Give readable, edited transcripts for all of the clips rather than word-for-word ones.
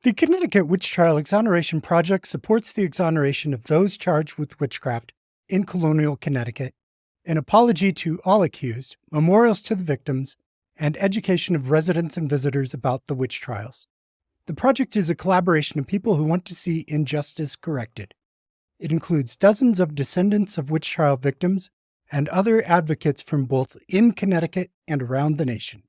The Connecticut Witch Trial Exoneration Project supports the exoneration of those charged with witchcraft in colonial Connecticut, an apology to all accused, memorials to the victims, and education of residents and visitors about the witch trials. The project is a collaboration of people who want to see injustice corrected. It includes dozens of descendants of witch trial victims and other advocates from both in Connecticut and around the nation.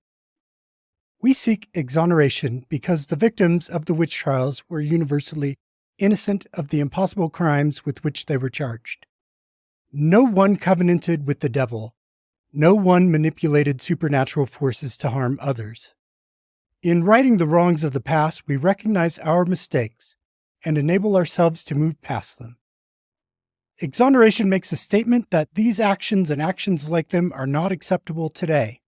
We seek exoneration because the victims of the witch trials were universally innocent of the impossible crimes with which they were charged. No one covenanted with the devil. No one manipulated supernatural forces to harm others. In righting the wrongs of the past, we recognize our mistakes and enable ourselves to move past them. Exoneration makes a statement that these actions and actions like them are not acceptable today.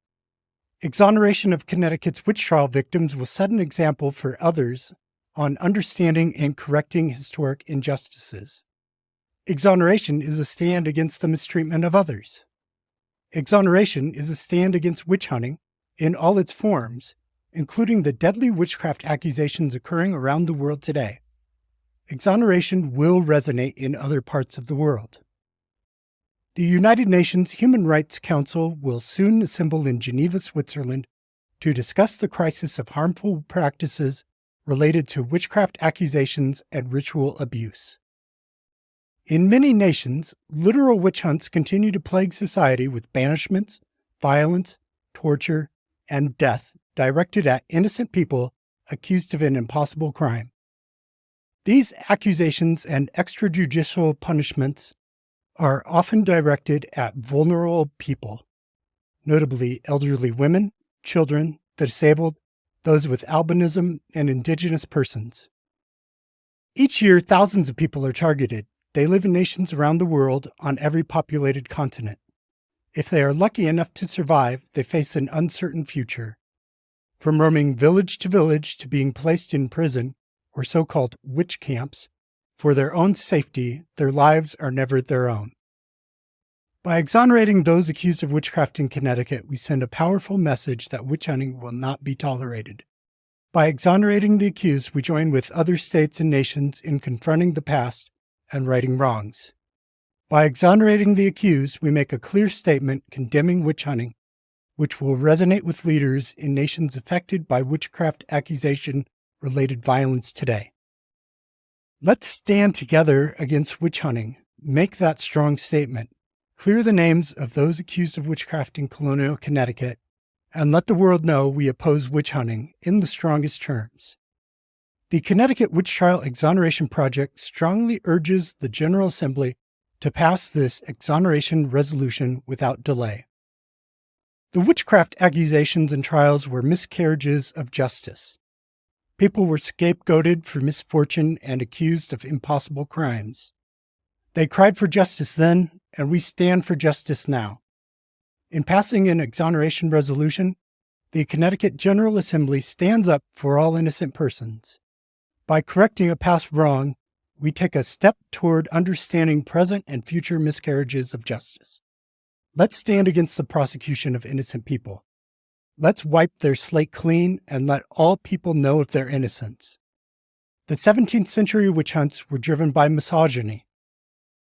Exoneration of Connecticut's witch trial victims will set an example for others on understanding and correcting historic injustices. Exoneration is a stand against the mistreatment of others. Exoneration is a stand against witch hunting in all its forms, including the deadly witchcraft accusations occurring around the world today. Exoneration will resonate in other parts of the world. The United Nations Human Rights Council will soon assemble in Geneva, Switzerland, to discuss the crisis of harmful practices related to witchcraft accusations and ritual abuse. In many nations, literal witch hunts continue to plague society with banishments, violence, torture, and death directed at innocent people accused of an impossible crime. These accusations and extrajudicial punishments are often directed at vulnerable people, notably elderly women, children, the disabled, those with albinism, and indigenous persons. Each year, thousands of people are targeted. They live in nations around the world on every populated continent. If they are lucky enough to survive, they face an uncertain future. From roaming village to being placed in prison, or so-called witch camps, for their own safety, their lives are never their own. By exonerating those accused of witchcraft in Connecticut, we send a powerful message that witch hunting will not be tolerated. By exonerating the accused, we join with other states and nations in confronting the past and righting wrongs. By exonerating the accused, we make a clear statement condemning witch hunting, which will resonate with leaders in nations affected by witchcraft accusation-related violence today. Let's stand together against witch hunting. Make that strong statement. Clear the names of those accused of witchcraft in colonial Connecticut, and let the world know we oppose witch hunting in the strongest terms. The Connecticut Witch Trial Exoneration Project strongly urges the General Assembly to pass this exoneration resolution without delay. The witchcraft accusations and trials were miscarriages of justice. People were scapegoated for misfortune and accused of impossible crimes. They cried for justice then, and we stand for justice now. In passing an exoneration resolution, the Connecticut General Assembly stands up for all innocent persons. By correcting a past wrong, we take a step toward understanding present and future miscarriages of justice. Let's stand against the prosecution of innocent people. Let's wipe their slate clean and let all people know of their innocence. The 17th century witch hunts were driven by misogyny.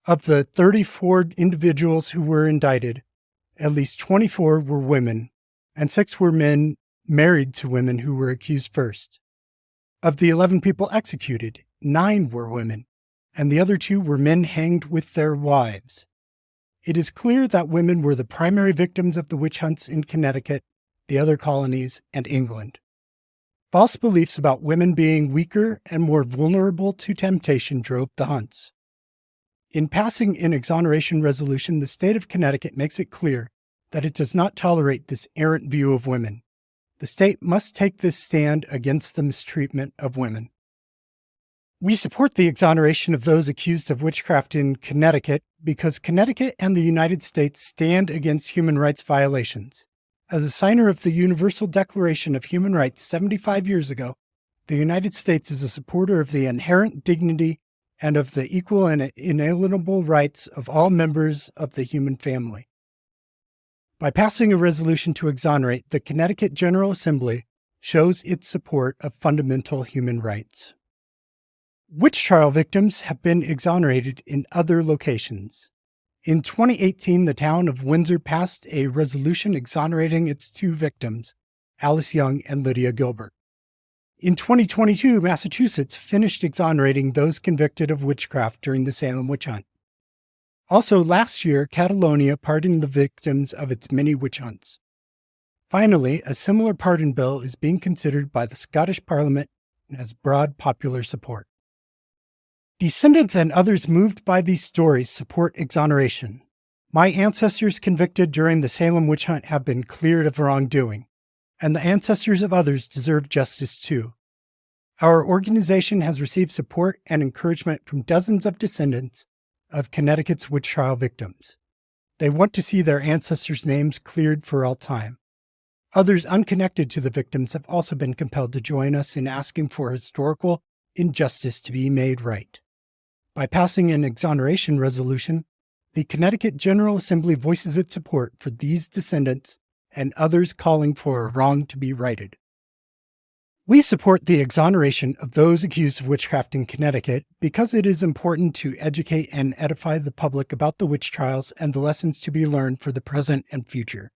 Of the 34 individuals who were indicted, at least 24 were women, and 6 were men married to women who were accused first. Of the 11 people executed, 9 were women, and the other 2 were men hanged with their wives. It is clear that women were the primary victims of the witch hunts in Connecticut, the other colonies, and England. False beliefs about women being weaker and more vulnerable to temptation drove the hunts. In passing an exoneration resolution, the state of Connecticut makes it clear that it does not tolerate this errant view of women. The state must take this stand against the mistreatment of women. We support the exoneration of those accused of witchcraft in Connecticut because Connecticut and the United States stand against human rights violations. As a signer of the Universal Declaration of Human Rights 75 years ago, the United States is a supporter of the inherent dignity and of the equal and inalienable rights of all members of the human family. By passing a resolution to exonerate, the Connecticut General Assembly shows its support of fundamental human rights. Witch trial victims have been exonerated in other locations. In 2018, the town of Windsor passed a resolution exonerating its 2 victims, Alice Young and Lydia Gilbert. In 2022, Massachusetts finished exonerating those convicted of witchcraft during the Salem witch hunt. Also, last year, Catalonia pardoned the victims of its many witch hunts. Finally, a similar pardon bill is being considered by the Scottish Parliament and has broad popular support. Descendants and others moved by these stories support exoneration. My ancestors convicted during the Salem witch hunt have been cleared of wrongdoing, and the ancestors of others deserve justice too. Our organization has received support and encouragement from dozens of descendants of Connecticut's witch trial victims. They want to see their ancestors' names cleared for all time. Others unconnected to the victims have also been compelled to join us in asking for historical injustice to be made right. By passing an exoneration resolution, the Connecticut General Assembly voices its support for these descendants and others calling for a wrong to be righted. We support the exoneration of those accused of witchcraft in Connecticut because it is important to educate and edify the public about the witch trials and the lessons to be learned for the present and future.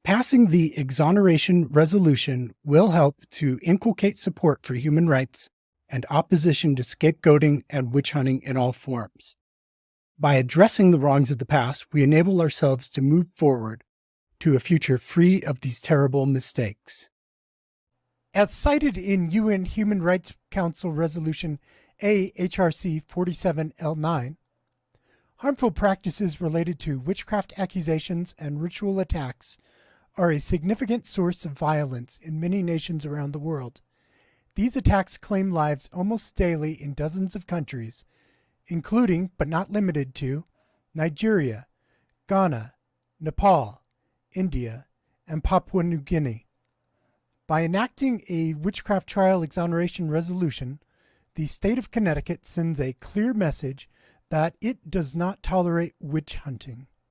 Passing the exoneration resolution will help to inculcate support for human rights and opposition to scapegoating and witch hunting in all forms. By addressing the wrongs of the past, we enable ourselves to move forward to a future free of these terrible mistakes. As cited in UN Human Rights Council Resolution AHRC 47L9, harmful practices related to witchcraft accusations and ritual attacks are a significant source of violence in many nations around the world. These attacks claim lives almost daily in dozens of countries, including, but not limited to, Nigeria, Ghana, Nepal, India, and Papua New Guinea. By enacting a witchcraft trial exoneration resolution, the state of Connecticut sends a clear message that it does not tolerate witch hunting.